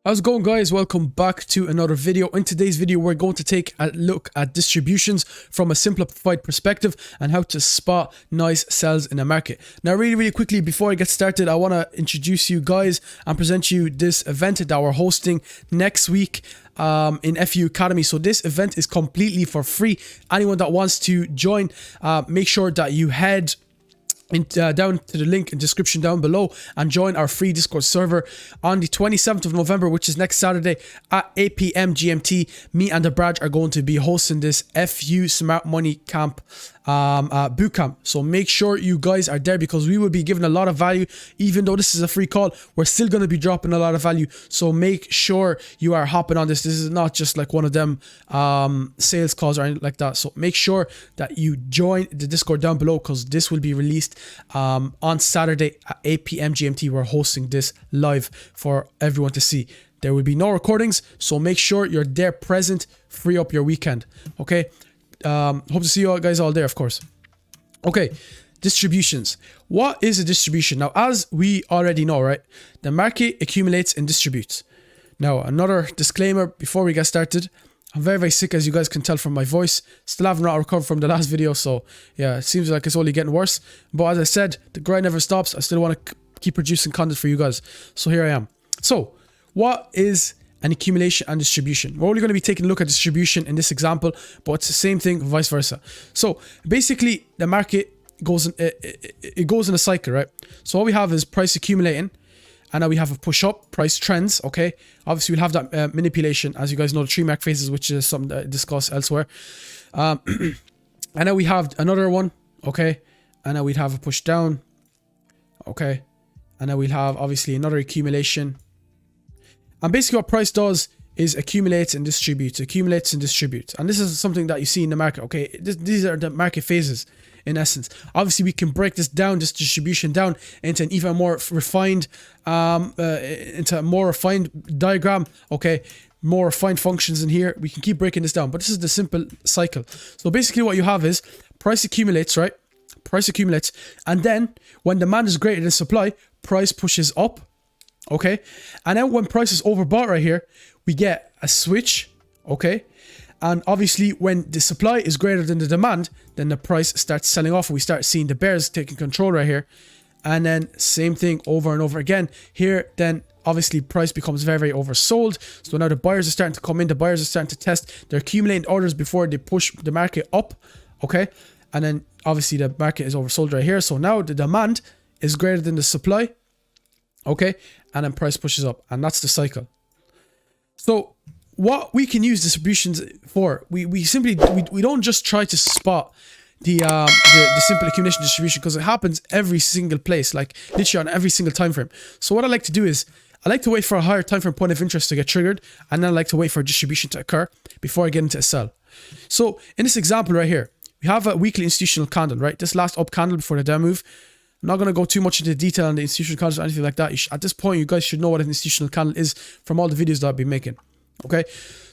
How's it going, guys? Welcome back to another video. In today's video, we're going to take a look at distributions from a simplified perspective and how to spot nice sells in a market. Now, really quickly, before I get started, I want to introduce you guys and present you this event that we're hosting next week in FU Academy. So this event is completely for free. Anyone that wants to join, make sure that you head down to the link in description down below and join our free Discord server on the 27th of November, which is next Saturday at 8 p.m. GMT. Me and the Brad are going to be hosting this FU Smart Money Camp bootcamp. So make sure you guys are there because we will be giving a lot of value. Even though this is a free call, we're still going to be dropping a lot of value. So make sure you are hopping on this. This is not just like one of them sales calls or anything like that. So make sure that you join the Discord down below because this will be released on Saturday at 8 p.m. GMT. We're hosting this live for everyone to see. There will be no recordings, so make sure you're there present. Free up your weekend. Okay. Hope to see you guys all there, of course. Okay, distributions. What is a distribution? Now, as we already know, right, the market accumulates and distributes. Now, another disclaimer before we get started. I'm very sick, as you guys can tell from my voice. Still haven't recovered from the last video, so yeah, it seems like it's only getting worse. But as I said, the grind never stops. I still want to keep producing content for you guys. So here I am. So, what is an accumulation and distribution? We're only going to be taking a look at distribution in this example, but it's the same thing, vice versa. So basically, the market goes in, it goes in a cycle, right? So what we have is price accumulating, and now we have a push up, price trends. Okay, obviously we'll have that manipulation, as you guys know, the 3 mark phases, which is something that I discussed elsewhere. And now we have another one. Okay, and now we'd have a push down. Okay, and now we'll have obviously another accumulation. And basically what price does is accumulates and distributes, accumulates and distributes. And this is something that you see in the market, okay? These are the market phases, in essence. Obviously, we can break this down, this distribution down, into an even more refined, into a more refined diagram, okay? More refined functions in here. We can keep breaking this down, but this is the simple cycle. So basically what you have is price accumulates, right? Price accumulates. And then when demand is greater than supply, price pushes up. Okay, and then when price is overbought right here, we get a switch. Okay, and obviously when the supply is greater than the demand, then the price starts selling off and we start seeing the bears taking control right here. And then same thing over and over again here. Then obviously price becomes very oversold, so now the buyers are starting to come in, the buyers are starting to test, they're accumulating orders before they push the market up. Okay, and then obviously the market is oversold right here, so now the demand is greater than the supply. Okay, and then price pushes up, and that's the cycle. So what we can use distributions for, we simply don't just try to spot the simple accumulation distribution, because it happens every single place, like literally on every single time frame. So what I like to do is I like to wait for a higher time frame point of interest to get triggered, and then I like to wait for a distribution to occur before I get into a sell. So in this example right here, we have a weekly institutional candle, right? This last up candle before the down move. I'm not going to go too much into detail on the institutional candles or anything like that. At this point, you guys should know what an institutional candle is from all the videos that I've been making. Okay,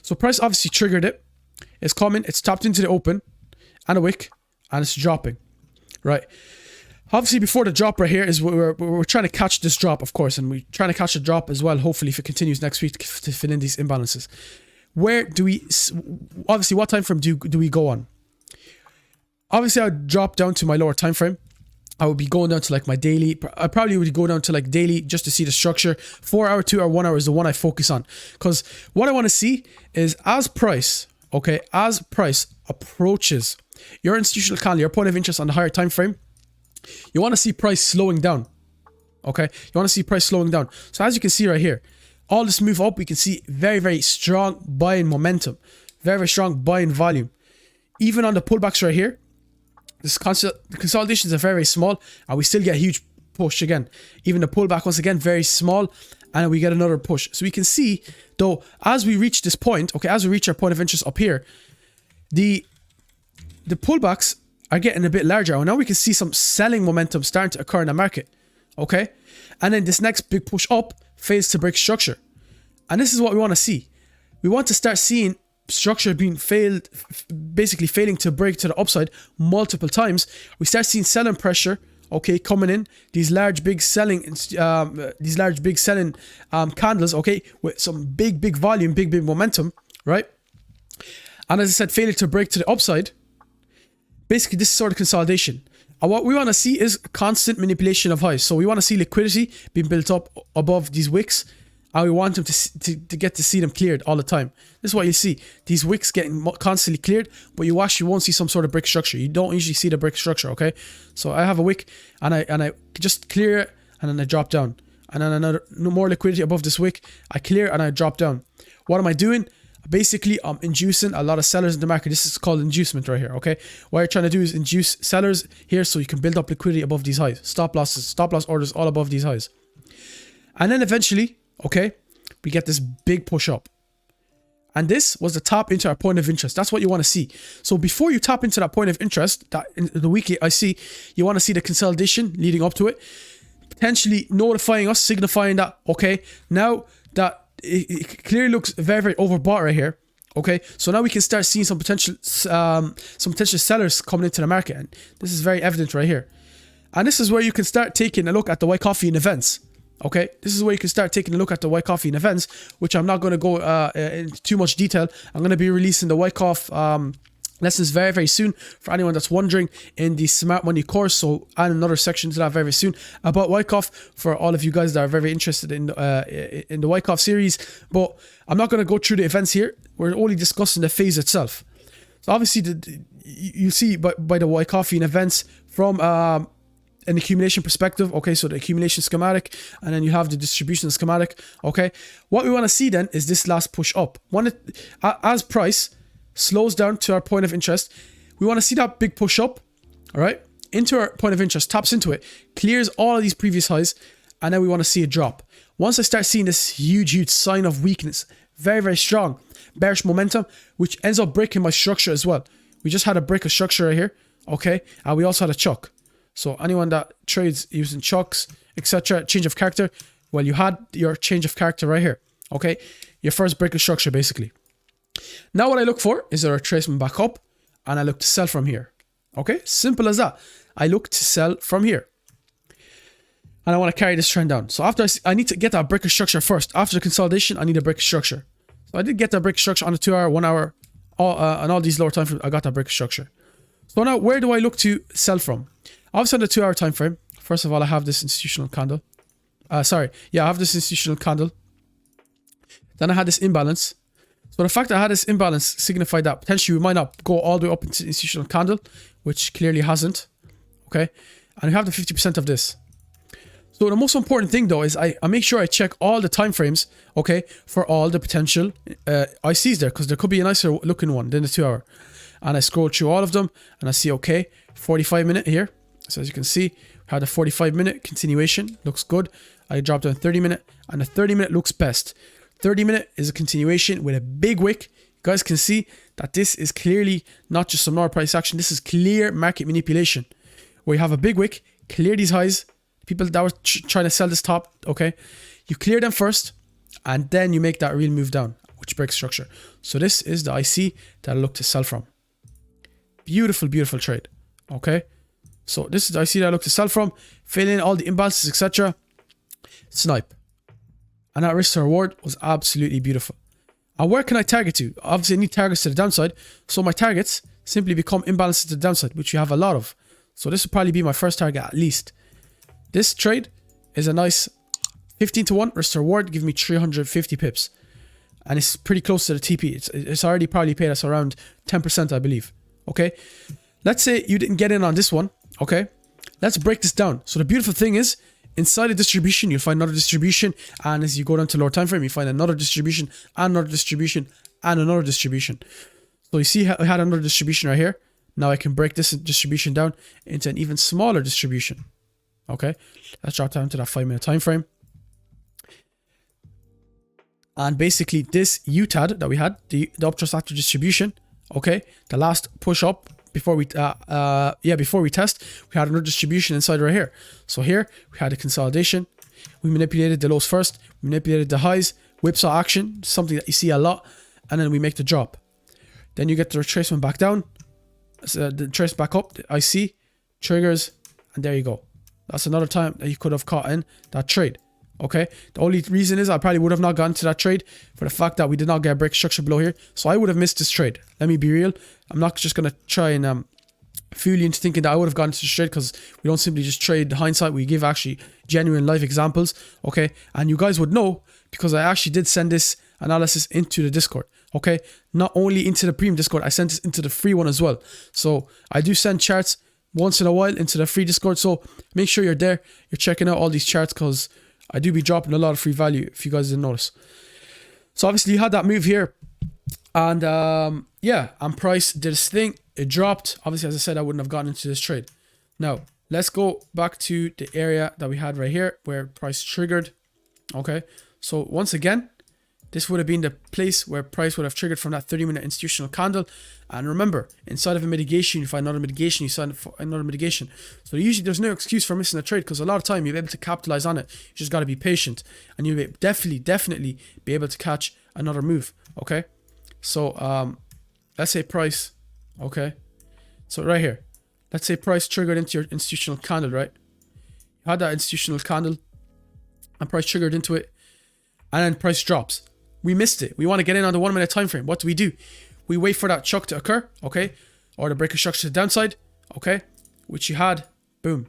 so price obviously triggered it. It's coming. It's tapped into the open and a wick, and it's dropping. Right. Obviously, before the drop right here is we're trying to catch this drop, of course, and we're trying to catch the drop as well. Hopefully, if it continues next week to fill in these imbalances. Where do we? Obviously, what time frame do we go on? Obviously, I would drop down to my lower time frame. I would be going down to like my daily. I probably would go down to like daily just to see the structure. 4 hour, 2 hour, 1 hour is the one I focus on. Because what I want to see is as price, okay, as price approaches your institutional candle, your point of interest on the higher time frame, you want to see price slowing down. Okay, you want to see price slowing down. So as you can see right here, all this move up, we can see very strong buying momentum, very strong buying volume. Even on the pullbacks right here, this consolidations are very small, and we still get a huge push again. Even the pullback, once again, very small, and we get another push. So we can see, though, as we reach this point, okay, as we reach our point of interest up here, the pullbacks are getting a bit larger. And now we can see some selling momentum starting to occur in the market, okay? And then this next big push up fails to break structure. And this is what we want to see. We want to start seeing structure being basically failing to break to the upside multiple times. We start seeing selling pressure okay, coming in, these large big selling candles, okay, with some big volume, big momentum, right? And as I said, failure to break to the upside. Basically, this is sort of consolidation. And what we want to see is constant manipulation of highs. So we want to see liquidity being built up above these wicks, and we want them to get to see them cleared all the time. This is what you see. These wicks getting constantly cleared, but you won't see some sort of brick structure. You don't usually see the brick structure, okay? So I have a wick, and I just clear it, and then I drop down. And then another more liquidity above this wick. I clear, and I drop down. What am I doing? Basically, I'm inducing a lot of sellers in the market. This is called inducement right here, okay? What you're trying to do is induce sellers here so you can build up liquidity above these highs. Stop loss orders all above these highs. And then eventually, okay, we get this big push up. And this was the top into our point of interest. That's what you want to see. So before you tap into that point of interest, that in the weekly IC, you want to see the consolidation leading up to it. Potentially notifying us, signifying that, okay, now that it clearly looks very overbought right here. Okay, so now we can start seeing some potential sellers coming into the market, and this is very evident right here. And this is where you can start taking a look at the Wyckoff events. Okay, this is where you can start taking a look at the Wyckoff events, which I'm not going to go into too much detail. I'm going to be releasing the Wyckoff lessons very soon for anyone that's wondering in the Smart Money course. So add another section to that very soon about Wyckoff for all of you guys that are very interested in the Wyckoff series. But I'm not going to go through the events here. We're only discussing the phase itself. So obviously you see by the Wyckoff events from an accumulation perspective. Okay, so the accumulation schematic, and then you have the distribution schematic. Okay, what we want to see then is this last push up. As price slows down to our point of interest, we want to see that big push up, all right, into our point of interest, taps into it, clears all of these previous highs, and then we want to see a drop. Once I start seeing this huge sign of weakness, very strong bearish momentum, which ends up breaking my structure as well. We just had a break of structure right here, okay, and we also had a chuck. So anyone that trades using chucks, etc., change of character, well, you had your change of character right here, okay, your first break of structure basically. Now what I look for is a retracement back up, and I look to sell from here. Okay, simple as that. I look to sell from here, and I want to carry this trend down. So after I need to get that break of structure first. After the consolidation, I need a break of structure. So I did get that break of structure on the 2 hour, 1 hour, and all these lower time frames. I got that break of structure. So now where do I look to sell from? Obviously on the 2 hour time frame. First of all, I have this institutional candle. I have this institutional candle. Then I had this imbalance. So the fact that I had this imbalance signified that potentially we might not go all the way up into the institutional candle, which clearly hasn't. Okay, and we have the 50% of this. So the most important thing though is I make sure I check all the time frames, okay, for all the potential ICs there, because there could be a nicer looking one than the 2 hour. And I scroll through all of them and I see, okay, 45 minute here. So as you can see, we had a 45 minute continuation, looks good. I dropped down 30 minute, and the 30 minute looks best. 30 minute is a continuation with a big wick. You guys can see that this is clearly not just some normal price action. This is clear market manipulation, where you have a big wick, clear these highs. People that were trying to sell this top, okay, you clear them first, and then you make that real move down, which breaks structure. So this is the IC that I look to sell from. Beautiful trade, okay. So this is the IC that I look to sell from, fill in all the imbalances, etc. Snipe. And that risk to reward was absolutely beautiful. And where can I target to? Obviously, I need targets to the downside. So my targets simply become imbalances to the downside, which you have a lot of. So this will probably be my first target at least. This trade is a nice 15 to 1 risk to reward, give me 350 pips. And it's pretty close to the TP. It's already probably paid us around 10%, I believe. Okay. Let's say you didn't get in on this one. Okay. Let's break this down. So the beautiful thing is, inside the distribution, you'll find another distribution, and as you go down to lower time frame, you find another distribution, and another distribution, and another distribution. So you see how I had another distribution right here. Now I can break this distribution down into an even smaller distribution. Okay, let's drop down to that 5 minute time frame. And basically this UTAD that we had, the uptrust after distribution, okay, the last push up before we test, we had another distribution inside right here. So here we had a consolidation. We manipulated the lows first, we manipulated the highs, whipsaw action, something that you see a lot, and then we make the drop. Then you get the retracement back down, the trace back up, the IC, triggers, and there you go. That's another time that you could have caught in that trade. Okay, the only reason is I probably would have not gotten to that trade for the fact that we did not get a break structure below here. So I would have missed this trade. Let me be real. I'm not just going to try and fool you into thinking that I would have gotten to this trade, because we don't simply just trade the hindsight. We give actually genuine life examples. Okay, and you guys would know because I actually did send this analysis into the Discord. Okay, not only into the premium Discord, I sent this into the free one as well. So I do send charts once in a while into the free Discord. So make sure you're there. You're checking out all these charts, because I do be dropping a lot of free value if you guys didn't notice. So obviously you had that move here. And yeah, and price did its thing. It dropped. Obviously, as I said, I wouldn't have gotten into this trade. Now, let's go back to the area that we had right here where price triggered. Okay, so once again, this would have been the place where price would have triggered from that 30-minute institutional candle. And remember, inside of a mitigation, you find another mitigation, you find another mitigation. So usually there's no excuse for missing a trade, because a lot of time you'll be able to capitalize on it. You just got to be patient, and you'll be definitely be able to catch another move. Okay, so let's say price, okay, so right here, let's say price triggered into your institutional candle, right? You had that institutional candle and price triggered into it, and then price drops. We missed it. We want to get in on the 1 minute time frame. What do? We wait for that chuck to occur, okay, or the breaker structure to the downside, okay, which you had. Boom.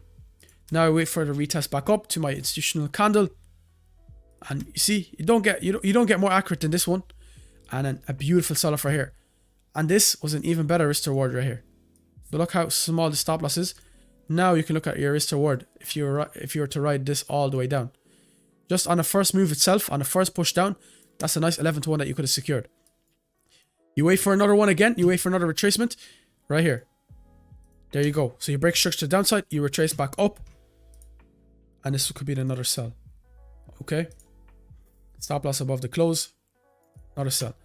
Now I wait for the retest back up to my institutional candle, and you see, you don't get more accurate than this one. And then a beautiful sell-off right here, and this was an even better risk to reward right here. So look how small the stop loss is. Now you can look at your risk to reward if you were to ride this all the way down. Just on the first move itself, on the first push down, that's a nice 11 to 1 that you could have secured. You wait for another one again. You wait for another retracement right here. There you go. So you break structure to the downside, you retrace back up, and this could be another sell. Okay. Stop loss above the close. Another sell.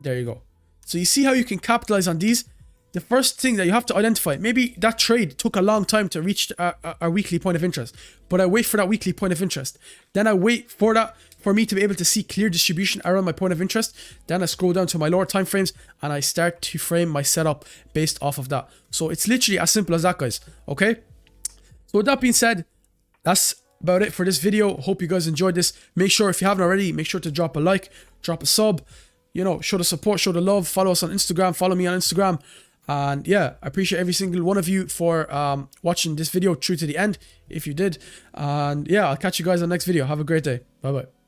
There you go. So you see how you can capitalize on these. The first thing that you have to identify, maybe that trade took a long time to reach our weekly point of interest, but I wait for that weekly point of interest. Then I wait for that, for me to be able to see clear distribution around my point of interest. Then I scroll down to my lower time frames and I start to frame my setup based off of that. So it's literally as simple as that, guys. Okay. So with that being said, that's about it for this video. Hope you guys enjoyed this. Make sure, if you haven't already, make sure to drop a like, drop a sub, you know, show the support, show the love, follow us on Instagram, follow me on Instagram. And yeah, I appreciate every single one of you for watching this video through to the end, if you did. And yeah, I'll catch you guys on the next video. Have a great day. Bye bye.